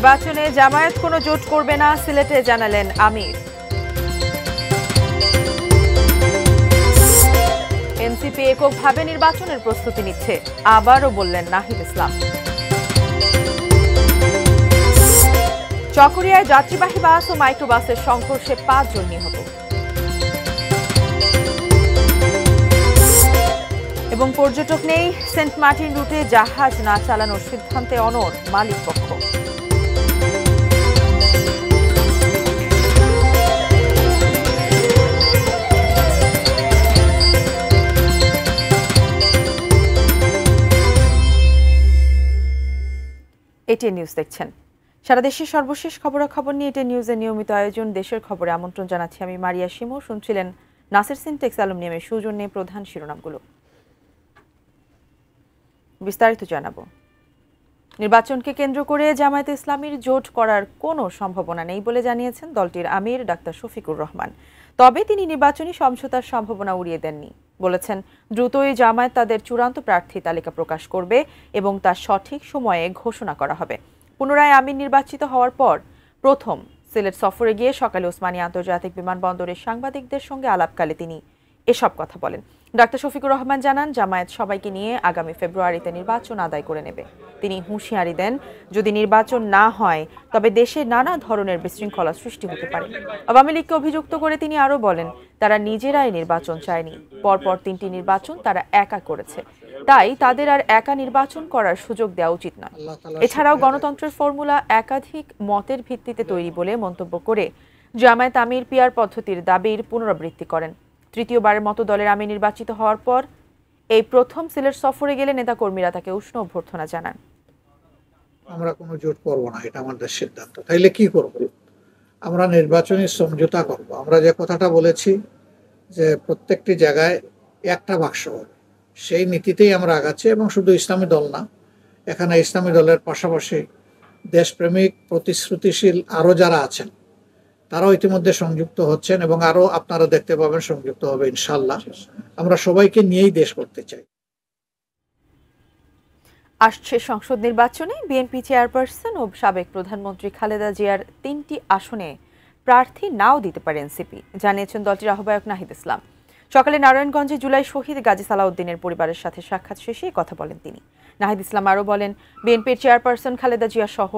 নির্বাচনে জামায়াত কোনো জোট করবে না, সিলেটে জানালেন আমির। এনসিপি এককভাবে নির্বাচনের প্রস্তুতি নিচ্ছে, আবারও বললেন নাহিদ ইসলাম। চকরিয়ায় যাত্রীবাহী বাস ও মাইক্রোবাসের সংঘর্ষে 5 জন নিহত। এবং পর্যটক নেই, সেন্ট মার্টিন রুটে জাহাজ না চালানোর সিদ্ধান্তে অনড় মালিক পক্ষ। এটিএন নিউজ দেখছেন। সারা দেশের সর্বশেষ খবরাখবর নিয়ে এটিএন নিউজের নিয়মিত আয়োজন দেশের খবরে আমন্ত্রণ জানাচ্ছি আমি মারিয়া শিমু। শুনছিলেন নাসির সিনটেক্স অ্যালুমিনিয়ামের সৌজন্যে প্রধান শিরোনামগুলো। বিস্তারিত জানাবো। নির্বাচনকে কেন্দ্র করে জামায়াতে ইসলামীর জোট করার কোনো সম্ভাবনা নেই বলে জানিয়েছেন দলটির আমির ডাক্তার শফিকুর রহমান। তবে তিনি নির্বাচনী সমঝোতার সম্ভাবনা উড়িয়ে দেননি। বলেছেন, দ্রুতই জামায়াত তাদের চূড়ান্ত প্রার্থী তালিকা প্রকাশ করবে এবং তা সঠিক সময়ে ঘোষণা করা হবে। পুনরায় আমির নির্বাচিত হওয়ার পর প্রথম সিলেট সফরে গিয়ে সকালে ওসমানী আন্তর্জাতিক বিমানবন্দরের সাংবাদিকদের সঙ্গে আলাপকালে তিনি এসব কথা বলেন। ডাক্তার শফিকুর রহমান জানান, জামায়াত সবাইকে নিয়ে আগামী ফেব্রুয়ারিতে নির্বাচন আদায় করে নেবে। তিনি হুঁশিয়ারি দেন, যদি নির্বাচন না হয় তবে দেশে নানা ধরনের বিশৃঙ্খলা সৃষ্টি হতে পারে। আওয়ামী লীগকে অভিযুক্ত করে তিনি আরও বলেন, তারা নিজেরাই নির্বাচন চায়নি, পরপর 3টি নির্বাচন তারা একা করেছে, তাই তাদের আর একা নির্বাচন করার সুযোগ দেওয়া উচিত নয়। এছাড়াও গণতন্ত্রের ফর্মুলা একাধিক মতের ভিত্তিতে তৈরি বলে মন্তব্য করে জামায়াত আমির পিআর পদ্ধতির দাবির পুনরাবৃত্তি করেন। তৃতীয়বারের মতো দলের আমির নির্বাচিত হওয়ার পর এই প্রথম সিলেট সফরে গেলে নেতাকর্মীরা তাকে উষ্ণ অভ্যর্থনা জানান। আমরা কোনো জোট করব না, এটা আমাদের সিদ্ধান্ত। তাইলে কি করব? আমরা নির্বাচনী সমঝোতা করব। আমরা যে কথাটা বলেছি যে প্রত্যেকটি জায়গায় একটা বাক্স হবে, সেই নীতিতেই আমরা আগাচ্ছি। এবং শুধু ইসলামী দল না, এখানে ইসলামী দলের পাশাপাশি দেশপ্রেমিক প্রতিশ্রুতিশীল আরও যারা আছেন তারাও ইতিমধ্যে সংযুক্ত হচ্ছেন এবং আরো আপনারা দেখতে পাবেন সংযুক্ত হবে ইনশাআল্লাহ। আমরা সবাইকে নিয়েই দেশ করতে চাই। আসছে সংসদ নির্বাচনে বিএনপি চেয়ারপারসন ও সাবেক প্রধানমন্ত্রী খালেদা জিয়ার 3টি আসনে প্রার্থী নাও দিতে পারে এনসিপি, জানিয়েছেন দলটির আহ্বায়ক নাহিদ ইসলাম। সকালে নারায়ণগঞ্জে জুলাই শহীদ গাজী সালাউদ্দিনের পরিবারের সাথে সাক্ষাৎ শেষে কথা বলেন তিনি। নাহিদ ইসলাম আরও বলেন, বিএনপির চেয়ারপারসন খালেদা জিয়া সহ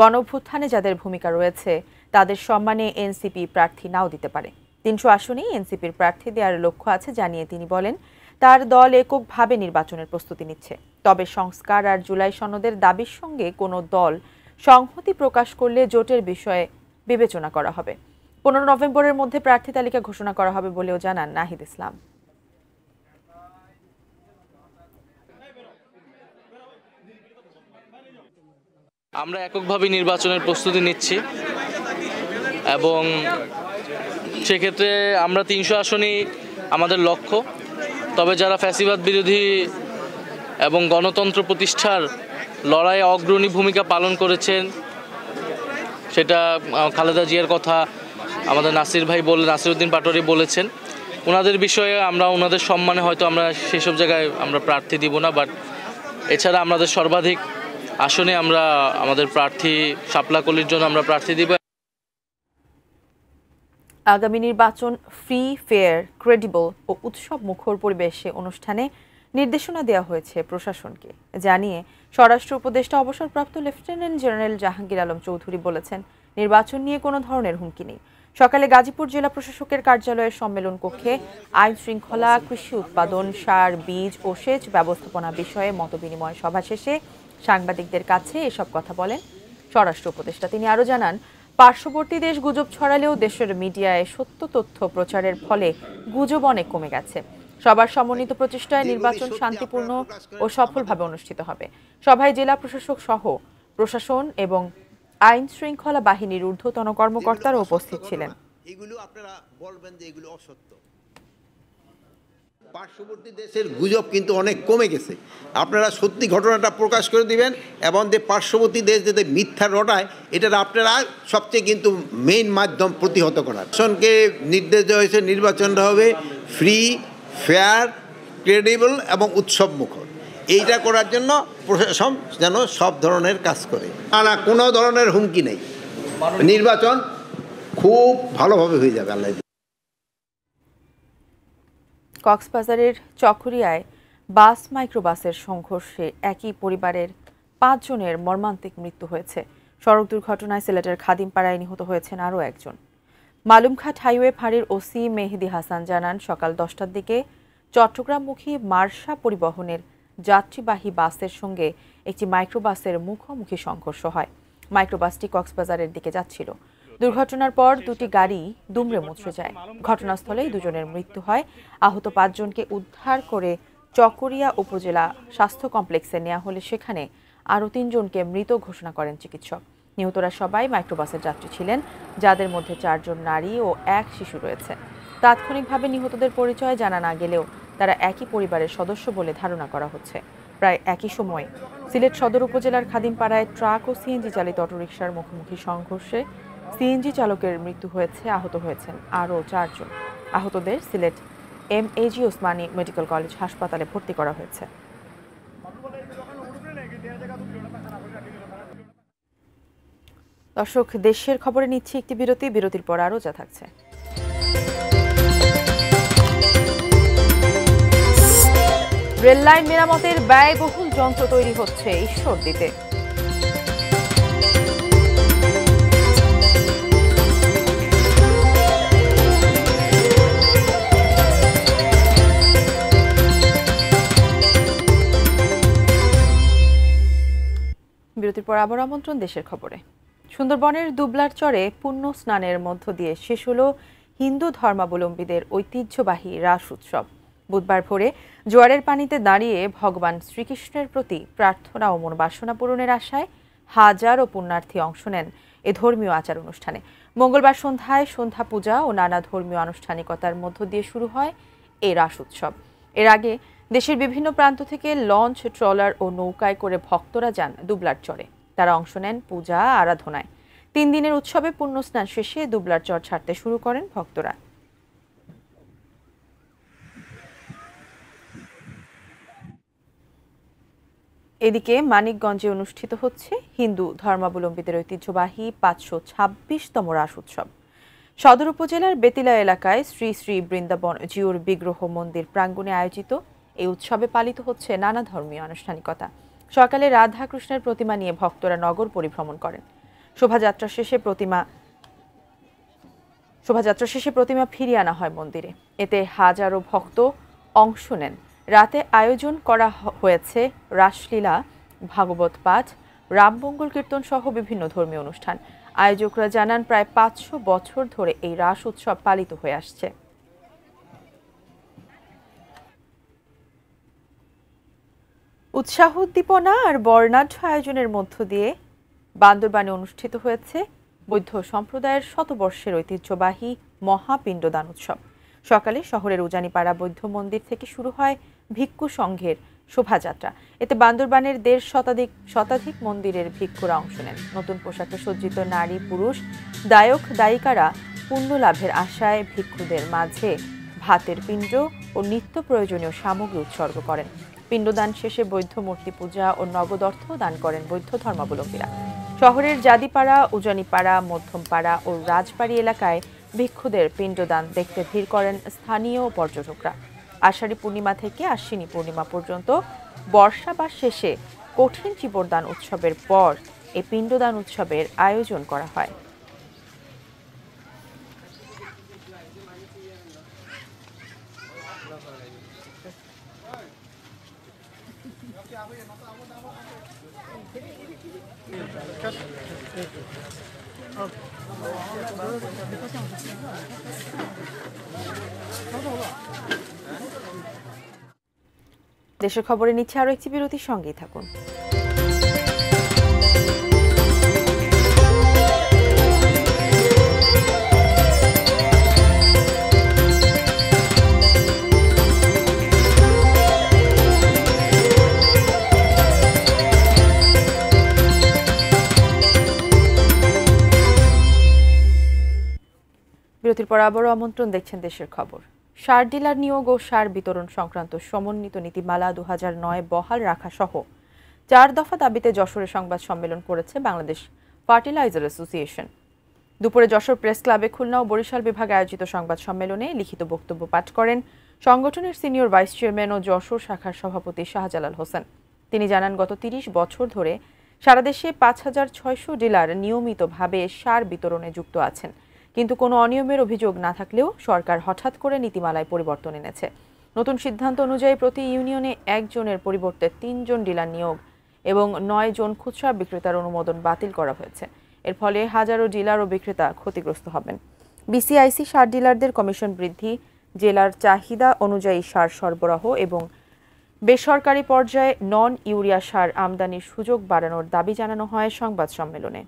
গণঅভ্যুত্থানে যাদের ভূমিকা রয়েছে তাদের সম্মানে এনসিপি প্রার্থী নাও দিতে পারে। 300 আসনেই এনসিপির প্রার্থী দেওয়ার লক্ষ্য আছে জানিয়ে তিনি বলেন, তার দল এককভাবে নির্বাচনের প্রস্তুতি নিচ্ছে। তবে সংস্কার আর জুলাই সনদের দাবির সঙ্গে কোনো দল সংহতি প্রকাশ করলে জোটের বিষয়ে বিবেচনা করা হবে। 15 নভেম্বরের মধ্যে প্রার্থী তালিকা ঘোষণা করা হবে বলেও জানান নাহিদ ইসলাম। আমরা এককভাবে নির্বাচনের প্রস্তুতি নিচ্ছি এবং সেক্ষেত্রে আমরা 300 আসনই আমাদের লক্ষ্য। তবে যারা ফ্যাসিবাদ বিরোধী এবং গণতন্ত্র প্রতিষ্ঠার লড়াইয়ে অগ্রণী ভূমিকা পালন করেছেন, সেটা খালেদা জিয়ার কথা আমাদের নাসিরউদ্দিন পাটোয়ারি বলেছেন। ওনাদের বিষয়ে আমরা ওনাদের সম্মানে হয়তো আমরা সেসব জায়গায় আমরা প্রার্থী দিব না, বাট এছাড়া আমাদের সর্বাধিক আসনে আমরা আমাদের প্রার্থী শাপলাকলির জন্য আমরা প্রার্থী দিব। আগামী নির্বাচন ফ্রি, ফেয়ার, ক্রেডিবল ও উৎসব মুখর পরিবেশে অনুষ্ঠানে নির্দেশনা দেওয়া হয়েছে প্রশাসনকে, জানিয়ে স্বরাষ্ট্র উপদেষ্টা অবসরপ্রাপ্ত লেফটেন্যান্ট জেনারেল জাহাঙ্গীর আলম চৌধুরী বলেছেন, নির্বাচন নিয়ে কোনো ধরনের হুমকি নেই। সকালে গাজীপুর জেলা প্রশাসকের কার্যালয়ের সম্মেলন কক্ষে আইন শৃঙ্খলা, কৃষি উৎপাদন, সার, বীজ ও সেচ ব্যবস্থাপনা বিষয়ে মতবিনিময় সভা শেষে সাংবাদিকদের কাছে এসব কথা বলেন স্বরাষ্ট্র উপদেষ্টা। তিনি আরও জানান, পার্শ্ববর্তী দেশ গুজব ছড়ালেও দেশের মিডিয়ায় সত্য তথ্য প্রচারের ফলে গুজব অনেক কমে গেছে। সবার সমন্বিত প্রচেষ্টায় নির্বাচন শান্তিপূর্ণ ও সফলভাবে অনুষ্ঠিত হবে। সভায় জেলা প্রশাসক সহ প্রশাসন এবং আইন শৃঙ্খলা বাহিনীর ঊর্ধ্বতন কর্মকর্তারা উপস্থিত ছিলেন। এগুলো আপনারা বলবেন যে এগুলো অসত্য। পার্শ্ববর্তী দেশের গুজব কিন্তু অনেক কমে গেছে। আপনারা সত্যি ঘটনাটা প্রকাশ করে দিবেন এবং যে পার্শ্ববর্তী দেশ যাতে মিথ্যা রটায়, এটার আপনারা সবচেয়ে কিন্তু মেইন মাধ্যম প্রতিহত করার। প্রশাসনকে নির্দেশ দেওয়া হয়েছে নির্বাচনটা হবে ফ্রি, ফেয়ার, ক্রেডিবল এবং উৎসব মুখর। এইটা করার জন্য প্রশাসন যেন সব ধরনের কাজ করে। না, কোনো ধরনের হুমকি নেই, নির্বাচন খুব ভালোভাবে হয়ে যাবে আল্লাহ। কক্সবাজারের চকরিয়ায় বাস মাইক্রোবাসের সংঘর্ষে একই পরিবারের 5 জনের মর্মান্তিক মৃত্যু হয়েছে। সড়ক দুর্ঘটনায় সিলেটের খাদিমপাড়ায় নিহত হয়েছেন আরও একজন। মালুমঘাট হাইওয়ে ফাঁড়ির ওসি মেহেদি হাসান জানান, সকাল 10টার দিকে চট্টগ্রামমুখী মার্শা পরিবহনের যাত্রীবাহী বাসের সঙ্গে একটি মাইক্রোবাসের মুখোমুখি সংঘর্ষ হয়। মাইক্রোবাসটি কক্সবাজারের দিকে যাচ্ছিল। দুর্ঘটনার পর দুটি গাড়ি দুমড়ে মুচড়ে যায়। ঘটনাস্থলেই 2 জনের মৃত্যু হয়। আহত 5 জনকে উদ্ধার করে চকরিয়া উপজেলা স্বাস্থ্য কমপ্লেক্সে নেওয়া হলে সেখানে আরও 3 জনকে মৃত ঘোষণা করেন চিকিৎসক। নিহতরা সবাই মাইক্রোবাসের যাত্রী ছিলেন, যাদের মধ্যে 4 জন নারী ও 1 শিশু রয়েছে। তাৎক্ষণিকভাবে নিহতদের পরিচয় জানা না গেলেও তারা একই পরিবারের সদস্য বলে ধারণা করা হচ্ছে। প্রায় একই সময়ে সিলেট সদর উপজেলার খাদিমপাড়ায় ট্রাক ও সিএনজি চালিত অটোরিকশার মুখোমুখি সংঘর্ষে সিএনজি চালকের মৃত্যু হয়েছে, আহত হয়েছেন আরও 4 জন। আহতদের Sylhet MAG Osmani medical college হাসপাতালে ভর্তি করা হয়েছে। দর্শক, দেশের খবরে নিচ্ছে একটি বিরতি। বিরতির পর আরও যা থাকছে। রেললাইন মেরামতের ব্যয়বহুল যন্ত্র তৈরি হচ্ছে ঈশ্বরদীতে। বিরতির পর আবার আমন্ত্রণ দেশের খবরে। সুন্দরবনের দুবলার চরে পুণ্য স্নানের মধ্য দিয়ে শেষ হলো হিন্দু ধর্মাবলম্বীদের ঐতিহ্যবাহী রাস উৎসব। বুধবার ভোরে জোয়ারের পানিতে দাঁড়িয়ে ভগবান শ্রীকৃষ্ণের প্রতি প্রার্থনা ও মনোবাসনা পূরণের আশায় হাজারো পুণ্যার্থী অংশ নেন এ ধর্মীয় আচার অনুষ্ঠানে। মঙ্গলবার সন্ধ্যায় সন্ধ্যা পূজা ও নানা ধর্মীয় আনুষ্ঠানিকতার মধ্য দিয়ে শুরু হয় এই রাস উৎসব। এর আগে দেশের বিভিন্ন প্রান্ত থেকে লঞ্চ, ট্রলার ও নৌকায় করে ভক্তরা যান দুবলার চরে। তারা অংশ নেন পূজা আরাধনায়। 3 দিনের উৎসবে পুণ্য স্নান শেষে দুবলার চর ছাড়তে শুরু করেন ভক্তরা। এদিকে মানিকগঞ্জে অনুষ্ঠিত হচ্ছে হিন্দু ধর্মাবলম্বীদের ঐতিহ্যবাহী 526তম রাস উৎসব। সদর উপজেলার বেতিলা এলাকায় শ্রী শ্রী বৃন্দাবন জিউর বিগ্রহ মন্দির প্রাঙ্গণে আয়োজিত এই উৎসবে পালিত হচ্ছে নানা ধর্মীয় আনুষ্ঠানিকতা। সকালে রাধা কৃষ্ণের প্রতিমা নিয়ে ভক্তরা নগর পরিভ্রমণ করেন। শোভাযাত্রা শেষে প্রতিমা ফিরিয়ে আনা হয় মন্দিরে। এতে হাজারো ভক্ত অংশ নেন। রাতে আয়োজন করা হয়েছে রাসলীলা, ভাগবত পাঠ, রামমঙ্গল কীর্তন সহ বিভিন্ন ধর্মীয় অনুষ্ঠান। আয়োজকরা জানান, প্রায় 500 বছর ধরে এই রাস উৎসব পালিত হয়ে আসছে। উৎসাহ, উদ্দীপনা আর বর্ণাঢ্য আয়োজনের মধ্য দিয়ে বান্দরবানে অনুষ্ঠিত হয়েছে বৌদ্ধ সম্প্রদায়ের শতবর্ষের ঐতিহ্যবাহী মহাপিণ্ডদান উৎসব। সকালে শহরের উজানিপাড়া বৌদ্ধ মন্দির থেকে শুরু হয় ভিক্ষু সংঘের শোভাযাত্রা। এতে বান্দরবানের 1.5 শতাধিক মন্দিরের ভিক্ষুরা অংশ নেন। নতুন পোশাকে সজ্জিত নারী পুরুষ দায়ক দায়িকারা পুণ্য লাভের আশায় ভিক্ষুদের মাঝে ভাতের পিণ্ড ও নিত্য প্রয়োজনীয় সামগ্রী উৎসর্গ করেন। পিণ্ডদান শেষে বৌদ্ধ মূর্তি পূজা ও নগদ অর্থ দান করেন বৌদ্ধ ধর্মাবলম্বীরা। শহরের জাদিপাড়া, উজানিপাড়া, মধ্যমপাড়া ও রাজবাড়ি এলাকায় ভিক্ষুদের পিণ্ডদান দেখতে ভিড় করেন স্থানীয় পর্যটকরা। আষাঢ়ী পূর্ণিমা থেকে আশ্বিনী পূর্ণিমা পর্যন্ত বর্ষা বা শেষে কঠিন চিবরদান উৎসবের পর এই পিণ্ডদান উৎসবের আয়োজন করা হয়। দেশের খবরে নিচ্ছে আরো একটি বিরতির সঙ্গেই থাকুন। বিরতির পর আবারও আমন্ত্রণ, দেখছেন দেশের খবর। সার ডিলার নিয়োগ ও সার বিতরণ সংক্রান্ত সমন্বিত নীতিমালা 2009 বহাল রাখা সহ 4 দফা দাবিতে যশোরে সংবাদ সম্মেলন করেছে বাংলাদেশ ফার্টিলাইজার অ্যাসোসিয়েশন। দুপুরে যশোর প্রেস ক্লাবে খুলনা ও বরিশাল বিভাগে আয়োজিত সংবাদ সম্মেলনে লিখিত বক্তব্য পাঠ করেন সংগঠনের সিনিয়র ভাইস চেয়ারম্যান ও যশোর শাখার সভাপতি শাহজালাল হোসেন। তিনি জানান, গত 30 বছর ধরে সারা দেশে 5600 ডিলার নিয়মিতভাবে সার বিতরণে যুক্ত আছেন, কিন্তু কোনো অনিয়মের অভিযোগ না থাকলেও সরকার হঠাৎ করে নীতিমালায় পরিবর্তন এনেছে। নতুন সিদ্ধান্ত অনুযায়ী প্রতি ইউনিয়নে 1 জনের পরিবর্তে 3 জন ডিলার নিয়োগ এবং 9 জন খুচরা বিক্রেতার অনুমোদন বাতিল করা হয়েছে। এর ফলে হাজারো ডিলার ও বিক্রেতা ক্ষতিগ্রস্ত হবেন। বিসিআইসি সার ডিলারদের কমিশন বৃদ্ধি, জেলার চাহিদা অনুযায়ী সার সরবরাহ এবং বেসরকারি পর্যায়ে নন ইউরিয়া সার আমদানির সুযোগ বাড়ানোর দাবি জানানো হয় সংবাদ সম্মেলনে।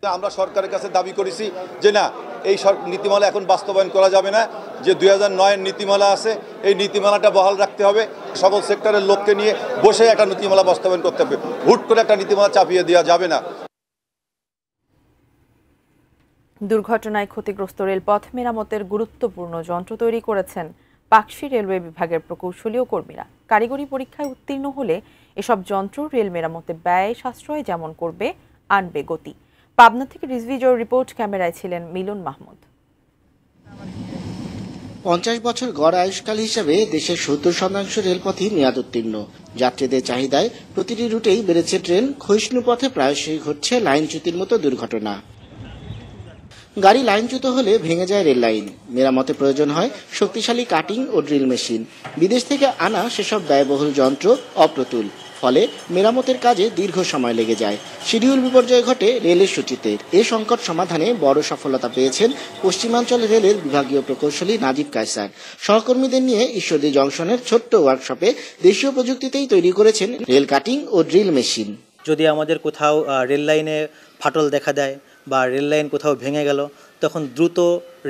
আমরা সরকারের কাছে দাবি করেছি যে না, এই নীতিমালা এখন বাস্তবায়ন করা যাবে না। যে 2009-এর নীতিমালা আছে, এই নীতিমালাটা বহাল রাখতে হবে। সকল সেক্টরের লোককে নিয়ে বসে একটা নীতিমালা বাস্তবায়ন করতে হবে। হুট করে একটা নীতিমালা চাপিয়ে দেওয়া যাবে না। দুর্ঘটনায় ক্ষতিগ্রস্ত রেলপথ মেরামতের গুরুত্বপূর্ণ যন্ত্র তৈরি করেছেন পাকশী রেলওয়ে বিভাগের প্রকৌশলী ও কর্মীরা। কারিগরি পরীক্ষায় উত্তীর্ণ হলে এসব যন্ত্র রেল মেরামতে ব্যয় সাশ্রয় যেমন করবে, আনবে গতি। পাবনা থেকে রিজভি জোর রিপোর্ট, ক্যামেরায় ছিলেন মিলন মাহমুদ। 50 বছর গড় আয়ুষ্কাল হিসেবে দেশের 70% রেলপথই মেয়াদ উত্তীর্ণ। যাত্রীদের চাহিদায় প্রতিটি রুটেই বেড়েছে ট্রেন। ক্ষয়িষ্ণু পথে প্রায়শই ঘটছে লাইনচ্যুতির মতো দুর্ঘটনা। গাড়ি লাইনচ্যুত হলে ভেঙে যায় রেল লাইন। মেরামতে প্রয়োজন হয় শক্তিশালী কাটিং ও ড্রিল মেশিন। বিদেশ থেকে আনা সেসব ব্যয়বহুল যন্ত্র অপ্রতুল, ফলে মেরামতের কাজে দীর্ঘ সময় লেগে যায়। শিডিউল বিপর্যয় ঘটে রেলের সূচিতে। এ সংকট সমাধানে বড় সফলতা পেয়েছেন পশ্চিমাঞ্চল রেলের বিভাগীয় প্রকৌশলী নাজিব কায়সার। সহকর্মীদের নিয়ে ঈশ্বরদী জংশনের ছোট্ট ওয়ার্কশপে দেশীয় প্রযুক্তিতেই তৈরি করেছেন রেল কাটিং ও ড্রিল মেশিন। যদি আমাদের কোথাও রেল লাইনে ফাটল দেখা দেয় বা রেল লাইন কোথাও ভেঙে গেল, তখন দ্রুত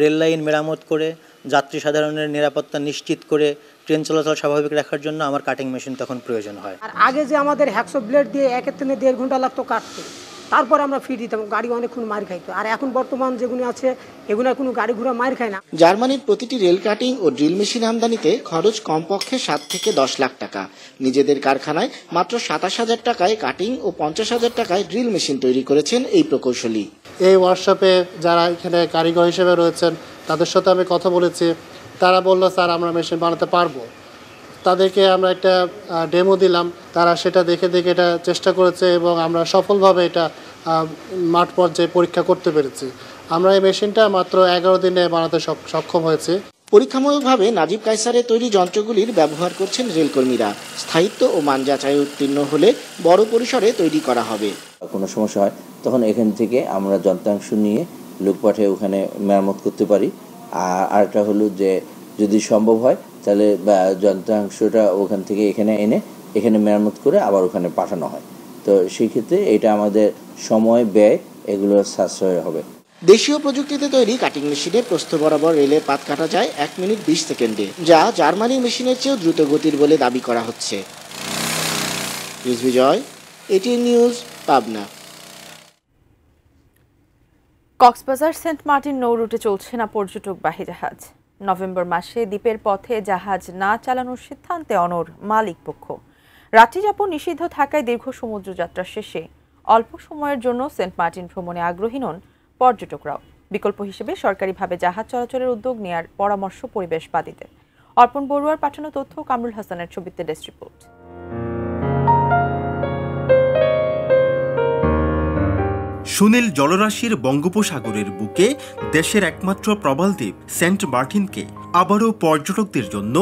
রেল লাইন মেরামত করে যাত্রী সাধারণের নিরাপত্তা নিশ্চিত করে ট্রেন চলাচল স্বাভাবিক রাখার জন্য আমার কাটিং মেশিন তখন প্রয়োজন হয়। আর আগে যে আমাদের হ্যাকসো ব্লেড দিয়ে 1 থেকে 1.5 ঘন্টা লাগতো কাটতে, তারপর আমরা ফিট দিতাম, গাড়ি অনেকক্ষণ মার খাইতো। আর এখন বর্তমান যেগুলো আছে এগুলো কোনো গাড়ি ঘোড়া মার খায় না। জার্মানির প্রতিটি রেল কাটিং ও ড্রিল মেশিন আমদানিতে খরচ কমপক্ষে 7 থেকে 10 লাখ টাকা। নিজেদের কারখানায় মাত্র 27,000 টাকায় কাটিং ও 50,000 টাকায় ড্রিল মেশিন তৈরি করেছেন এই প্রকৌশলী। এই ওয়ার্কশপে যারা এখানে কারিগর হিসেবে রয়েছেন তাদের সাথে আমি কথা বলেছি। তারা বলল, স্যার আমরা মেশিন বানাতে পারবো। তাদেরকে আমরা একটা ডেমো দিলাম, তারা সেটা দেখে এটা চেষ্টা করেছে এবং আমরা সফলভাবে এটা মাঠ পর্যায়ে পরীক্ষা করতে পেরেছি। আমরা এই মেশিনটা মাত্র 11 দিনে বানাতে সক্ষম হয়েছে। পরীক্ষামূলকভাবে নাজিব কায়সারের তৈরি যন্ত্রগুলির ব্যবহার করছেন রেলকর্মীরা। স্থায়িত্ব ও মান যাচাই উত্তীর্ণ হলে বড় পরিসরে তৈরি করা হবে। কোনো সমস্যা হয় তখন এখান থেকে আমরা যন্ত্রাংশ নিয়ে লোক পাঠিয়ে ওখানে মেরামত করতে পারি। আর একটা হলো যে যদি সম্ভব হয় তাহলে যন্ত্রাংশটা ওখান থেকে এখানে মেরামত করে আবার ওখানে পাঠানো হয়। তো সেই ক্ষেত্রে এটা আমাদের সময় ব্যয় এগুলো সাশ্রয় হবে। দেশীয় প্রযুক্তিতে তৈরি কাটিং মেশিনে প্রস্থ বরাবর রেলের পাত কাটা যায় 1 মিনিট 20 সেকেন্ডে, যা জার্মানি মেশিনের চেয়েও দ্রুত গতির বলে দাবি করা হচ্ছে। Bijoy, ATN news, Pabna. Cox's Bazar Saint Martin নৌ রুটে চলছে না পর্যটকবাহী জাহাজ। নভেম্বর মাসে দ্বীপের পথে জাহাজ না চালানোর সিদ্ধান্তে অনড় মালিক পক্ষ। রাত্রিযাপন নিষিদ্ধ থাকায় দীর্ঘ সমুদ্রযাত্রা শেষে অল্প সময়ের জন্য সেন্ট মার্টিন ভ্রমণে আগ্রহী নন পর্যটকরাও। বিকল্প হিসেবে সরকারিভাবে জাহাজ চলাচলের উদ্যোগ নেয়ার পরামর্শ পরিবেশবাদীদের। অর্পণ বড়ুয়ার পাঠানো তথ্য, কামরুল হাসানের ছবিতে ডেস্ক রিপোর্ট। সুনীল জলরাশির বঙ্গোপসাগরের বুকে দেশের একমাত্র প্রবাল দ্বীপ সেন্ট মার্টিনকে আবারও পর্যটকদের জন্য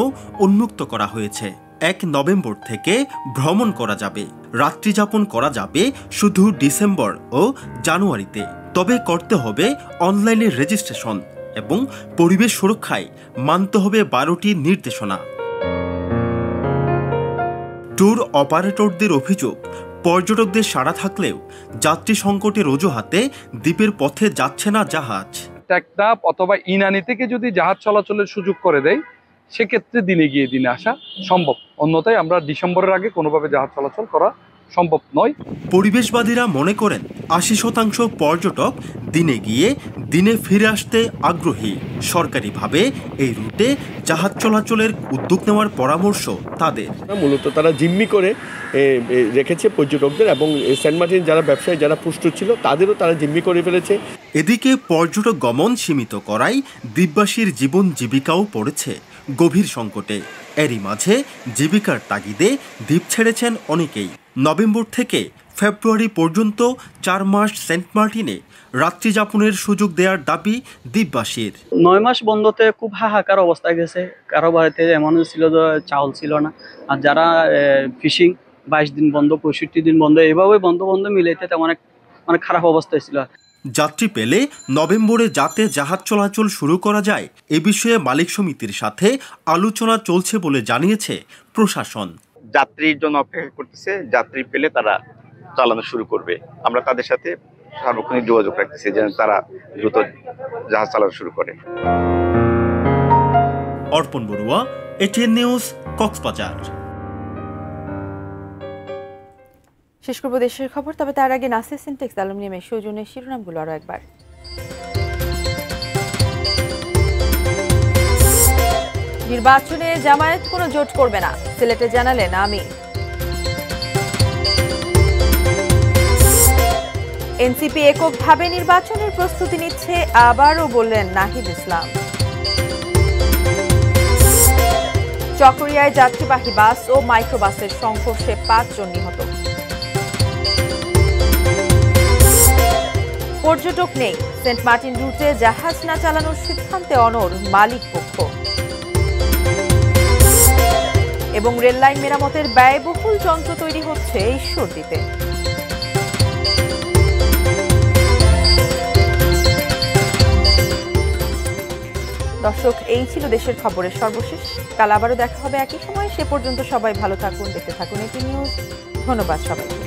উন্মুক্ত করা হয়েছে। 1 নভেম্বর থেকে ভ্রমণ করা যাবে। রাত্রিযাপন করা যাবে শুধু ডিসেম্বর ও জানুয়ারিতে। তবে করতে হবে অনলাইনে রেজিস্ট্রেশন এবং পরিবেশ সুরক্ষায় মানতে হবে 12টি নির্দেশনা। ট্যুর অপারেটরদের অভিযোগ, পর্যটকদের সাড়া থাকলেও যাত্রী সংকটের অজুহাতে দ্বীপের পথে যাচ্ছে না জাহাজ। টেকনাফ অথবা ইনানি থেকে যদি জাহাজ চলাচলের সুযোগ করে দেয়, সেক্ষেত্রে দিনে গিয়ে দিনে আসা সম্ভব। অন্যথায় আমরা ডিসেম্বরের আগে কোনোভাবে জাহাজ চলাচল করা সম্ভব নয়। পরিবেশবাদীরা মনে করেন 80% পর্যটক দিনে গিয়ে দিনে ফিরে আসতে আগ্রহী। সরকারিভাবে এই রুটে জাহাজ চলাচলের উদ্যোগ নেওয়ার পরামর্শ তাদের। মূলত তারা জিম্মি করে রেখেছে পর্যটকদের, এবং সেন্ট মার্টিন যারা ব্যবসায়ী যারা প্রস্তুত ছিল তাদেরও তারা জিম্মি করে ফেলেছে। এদিকে পর্যটক গমন সীমিত করায় দ্বীপবাসীর জীবন জীবিকাও পড়েছে গভীর সংকটে। এরই মাঝে জীবিকার তাগিদে দ্বীপ ছেড়েছেন অনেকেই। নভেম্বর থেকে ফেব্রুয়ারি পর্যন্ত 4 মাস সেন্ট মার্টিনে রাত্রি যাপনের সুযোগ দেওয়ার দাবি দ্বীপবাসীর। 9 মাস বন্ধতে খুব হাহাকার অবস্থা গেছে। কারো বাড়িতে এমন ছিল যে চাউল ছিল না, আর যারা ফিশিং 22 দিন বন্ধ, 65 দিন বন্ধ, এভাবে বন্ধ মিলাইতে তেমন অনেক খারাপ অবস্থায় ছিল। যাত্রী পেলে নভেম্বরে যাতে জাহাজ চলাচল শুরু করা যায় এ বিষয়ে মালিক সমিতির সাথে আলোচনা চলছে বলে জানিয়েছে প্রশাসন। যাত্রীর জন্য অপেক্ষা করতেছে, যাত্রী পেলে তারা চালানো শুরু করবে। আমরা তাদের সাথে সার্বক্ষণিক যোগাযোগ রাখতেছি যেন তারা দ্রুত জাহাজ চালানো শুরু করে। অর্পণ বড়ুয়া, এটিএন নিউজ, কক্সবাজার। শেষ করব দেশের খবর, তবে তার আগে নাসির সিনটেক্স অ্যালুমিনিয়ামের সৌজন্যে শিরোনামগুলো আরও একবার। নির্বাচনে জামায়াত কোনো জোট করবে না, সিলেটে জানালেন আমির। এনসিপি এককভাবে নির্বাচনের প্রস্তুতি নিচ্ছে, আবারও বললেন নাহিদ ইসলাম। চকরিয়ায় যাত্রীবাহী বাস ও মাইক্রোবাসের সংঘর্ষে 5 জন নিহত। পর্যটক নেই, সেন্ট মার্টিন রুটে জাহাজ না চালানোর সিদ্ধান্তে অনড় মালিক পক্ষ। এবং রেললাইন মেরামতের ব্যয়বহুল যন্ত্র তৈরি হচ্ছে ঈশ্বরদীতে। দর্শক, এই ছিল দেশের খবরের সর্বশেষ। কাল আবারও দেখা হবে একই সময়। সে পর্যন্ত সবাই ভালো থাকুন, দেখতে থাকুন এটি নিউজ। ধন্যবাদ সবাইকে।